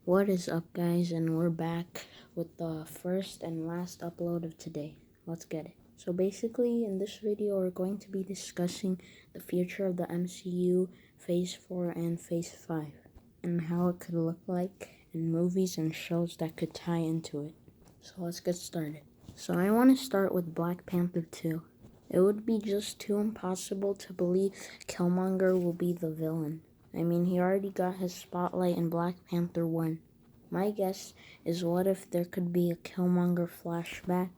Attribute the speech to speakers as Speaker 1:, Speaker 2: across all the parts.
Speaker 1: What is up, guys, and we're back with the first and last upload of today. Let's get it. So basically, in this video, we're going to be discussing the future of the MCU, Phase 4 and Phase 5, and how it could look like in movies and shows that could tie into it. So let's get started. So I want to start with Black Panther 2. It would be just too impossible to believe Killmonger will be the villain. I mean, he already got his spotlight in Black Panther 1. My guess is, what if there could be a Killmonger flashback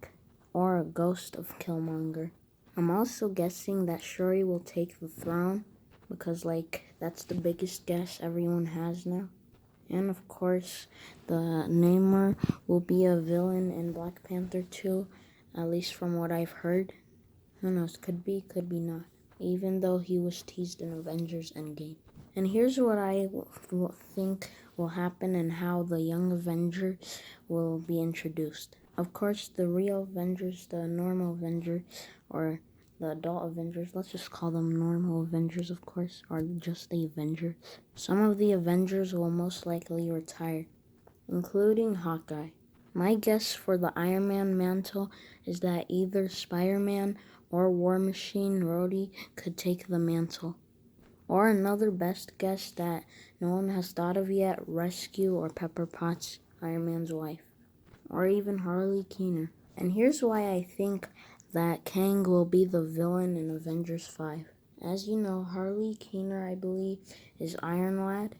Speaker 1: or a ghost of Killmonger? I'm also guessing that Shuri will take the throne because, that's the biggest guess everyone has now. And of course, the Namor will be a villain in Black Panther 2, at least from what I've heard. Who knows, could be, could be not, even though he was teased in Avengers Endgame. And here's what I think will happen and how the Young Avengers will be introduced. Of course, the real Avengers, the normal Avengers, or the adult Avengers, let's just call them normal Avengers, of course, or just the Avengers. Some of the Avengers will most likely retire, including Hawkeye. My guess for the Iron Man mantle is that either Spider-Man or War Machine Rhodey could take the mantle. Or another best guess that no one has thought of yet, Rescue or Pepper Potts, Iron Man's wife. Or even Harley Keener. And here's why I think that Kang will be the villain in Avengers 5. As you know, Harley Keener, I believe, is Iron Lad.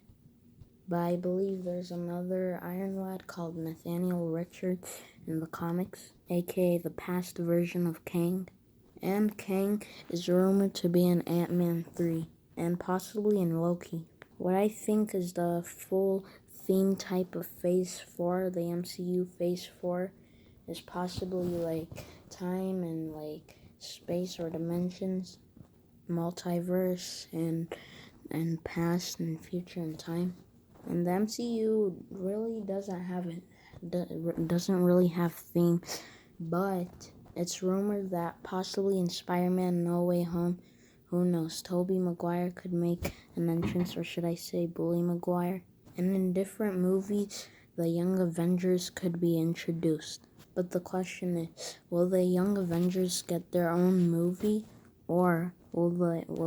Speaker 1: But I believe there's another Iron Lad called Nathaniel Richards in the comics, aka the past version of Kang. And Kang is rumored to be in Ant-Man 3, and possibly in Loki. What I think is the full theme type of Phase 4, the MCU Phase 4, is possibly time and space or dimensions, multiverse, and past and future and time. And the MCU really doesn't really have themes, but it's rumored that possibly in Spider-Man No Way Home, who knows, Tobey Maguire could make an entrance, or should I say Bully Maguire. And in different movies, the Young Avengers could be introduced. But the question is, will the Young Avengers get their own movie, or will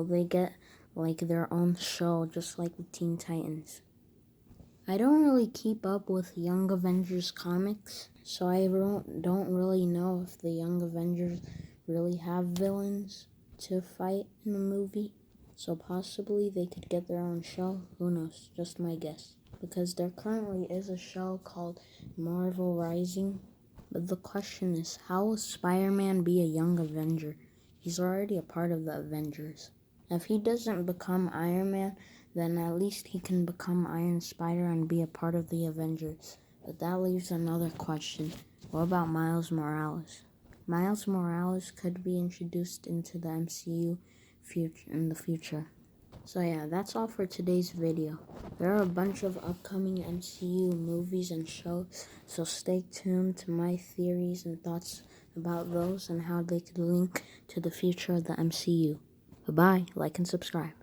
Speaker 1: they get their own show, just like the Teen Titans? I don't really keep up with Young Avengers comics, so I don't really know if the Young Avengers really have villains to fight in the movie. So possibly they could get their own show. Who knows? Just my guess. Because there currently is a show called Marvel Rising. But the question is, how will Spider-Man be a Young Avenger? He's already a part of the Avengers. If he doesn't become Iron Man, then at least he can become Iron Spider and be a part of the Avengers. But that leaves another question. What about Miles Morales? Miles Morales could be introduced into the MCU in the future. So yeah, that's all for today's video. There are a bunch of upcoming MCU movies and shows, so stay tuned to my theories and thoughts about those and how they could link to the future of the MCU. Bye-bye, like and subscribe.